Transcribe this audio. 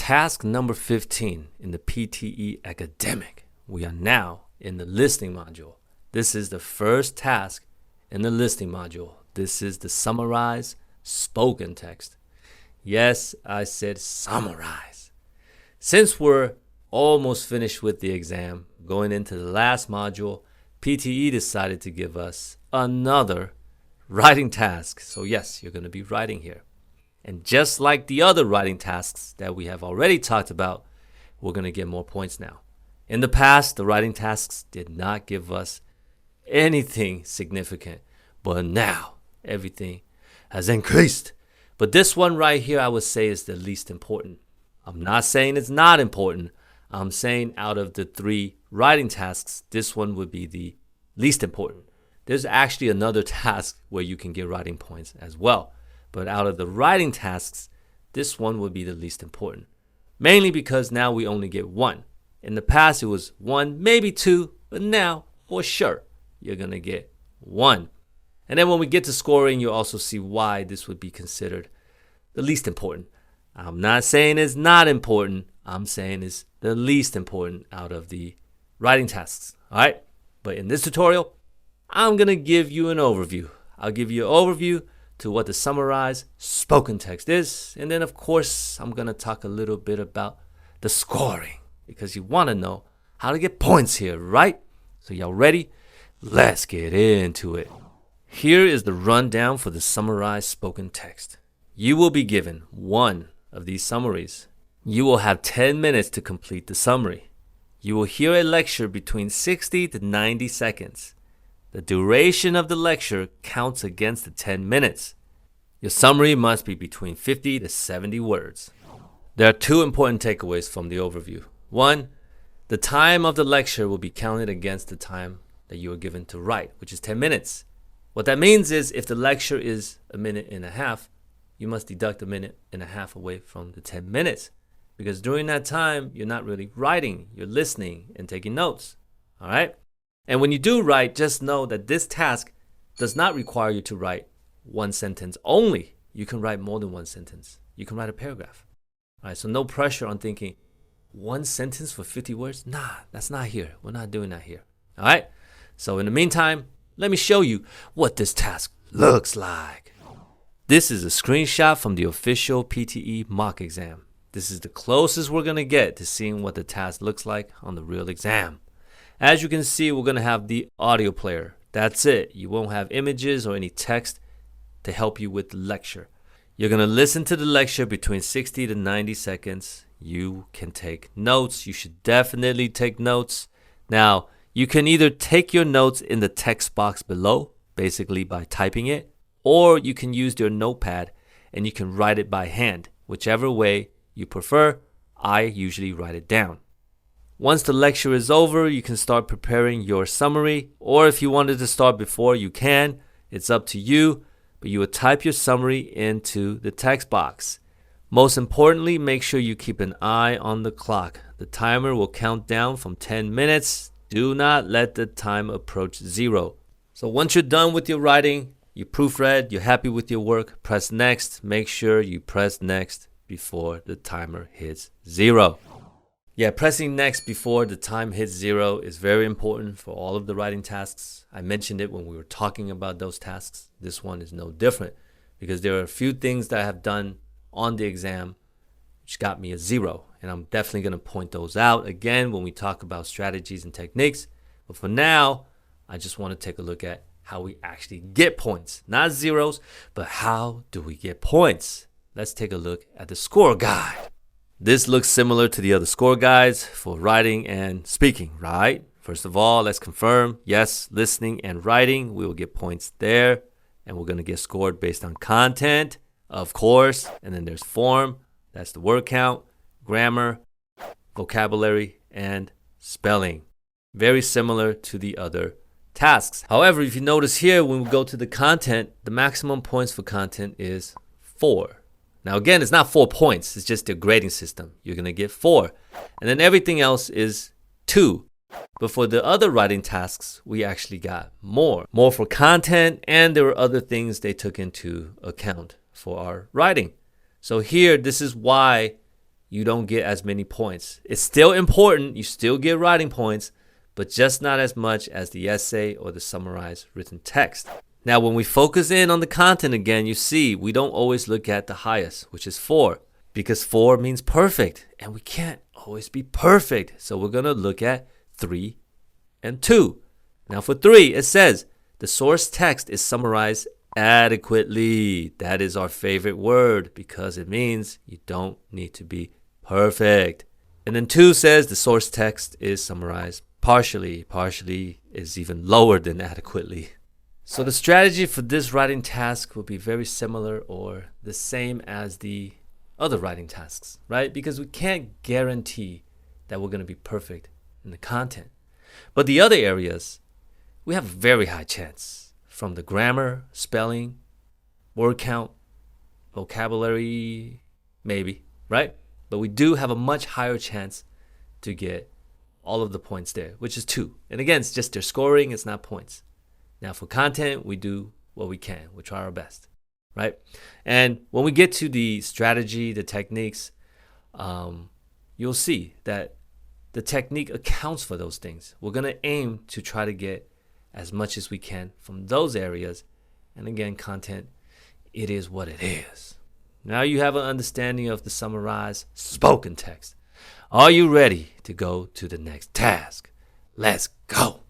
task number 15 in the PTE Academic. We are now in the listening module. This is the first task in the listening module. This is the summarize spoken text. Yes, I said summarize. Since we're almost finished with the exam, going into the last module, PTE decided to give us another writing task. So yes, you're going to be writing here. And just like the other writing tasks that we have already talked about, we're going to get more points now. In the past, the writing tasks did not give us anything significant, but now everything has increased. But this one right here, I would say, is the least important. I'm not saying it's not important. I'm saying out of the 3 writing tasks, this one would be the least important. There's actually another task where you can get writing points as well. But out of the writing tasks, this one would be the least important. Mainly because now we only get 1. In the past, it was 1, maybe 2, but now, for sure, you're going to get 1. And then when we get to scoring, you'll also see why this would be considered the least important. I'm not saying it's not important. I'm saying it's the least important out of the writing tasks. All right? But in this tutorial, I'm going to give you an overview. I'll give you an overview to what the summarized spoken text is. And then, of course, I'm going to talk a little bit about the scoring because you want to know how to get points here, right? So y'all ready? Let's get into it. Here is the rundown for the summarized spoken text. You will be given 1 of these summaries. You will have 10 minutes to complete the summary. You will hear a lecture between 60 to 90 seconds. The duration of the lecture counts against the 10 minutes. Your summary must be between 50 to 70 words. There are 2 important takeaways from the overview. 1, the time of the lecture will be counted against the time that you are given to write, which is 10 minutes. What that means is if the lecture is a minute and a half, you must deduct a minute and a half away from the 10 minutes. Because during that time, you're not really writing, you're listening and taking notes. All right? And when you do write, just know that this task does not require you to write 1 sentence only. You can write more than 1 sentence. You can write a paragraph. All right, so no pressure on thinking 1 sentence for 50 words. Nah, that's not here. We're not doing that here. All right. So in the meantime, let me show you what this task looks like. This is a screenshot from the official PTE mock exam. This is the closest we're going to get to seeing what the task looks like on the real exam. As you can see, we're going to have the audio player. That's it. You won't have images or any text to help you with the lecture. You're going to listen to the lecture between 60 to 90 seconds. You can take notes. You should definitely take notes. Now, you can either take your notes in the text box below, basically by typing it, or you can use your notepad and you can write it by hand. Whichever way you prefer, I usually write it down. Once the lecture is over, you can start preparing your summary, or if you wanted to start before, you can. It's up to you, but you would type your summary into the text box. Most importantly, make sure you keep an eye on the clock. The timer will count down from 10 minutes. Do not let the time approach 0. So once you're done with your writing, you proofread, you're happy with your work, press next. Make sure you press next before the timer hits 0. Yeah, pressing next before the time hits 0 is very important for all of the writing tasks. I mentioned it when we were talking about those tasks. This one is no different because there are a few things that I have done on the exam which got me a 0. And I'm definitely going to point those out again when we talk about strategies and techniques. But for now, I just want to take a look at how we actually get points. Not zeros, but how do we get points? Let's take a look at the score guide. This looks similar to the other score guides for writing and speaking, right? First of all, let's confirm, yes, listening and writing, we will get points there. And we're going to get scored based on content, of course. And then there's form, that's the word count, grammar, vocabulary, and spelling. Very similar to the other tasks. However, if you notice here, when we go to the content, the maximum points for content is 4. Now, again, it's not 4 points. It's just the grading system. You're going to get 4. And then everything else is 2. But for the other writing tasks, we actually got more. More for content, and there were other things they took into account for our writing. So here, this is why you don't get as many points. It's still important. You still get writing points, but just not as much as the essay or the summarized written text. Now, when we focus in on the content again, you see we don't always look at the highest, which is 4, because 4 means perfect, and we can't always be perfect. So we're going to look at 3 and 2. Now for 3, it says the source text is summarized adequately. That is our favorite word because it means you don't need to be perfect. And then 2 says the source text is summarized partially. Partially is even lower than adequately. So the strategy for this writing task will be very similar or the same as the other writing tasks, right? Because we can't guarantee that we're going to be perfect in the content. But the other areas, we have a very high chance, from the grammar, spelling, word count, vocabulary, maybe, right? But we do have a much higher chance to get all of the points there, which is 2. And again, it's just their scoring, it's not points. Now for content, we do what we can. We try our best, right? And when we get to the strategy, the techniques, you'll see that the technique accounts for those things. We're going to aim to try to get as much as we can from those areas. And again, content, it is what it is. Now you have an understanding of the summarized spoken text. Are you ready to go to the next task? Let's go.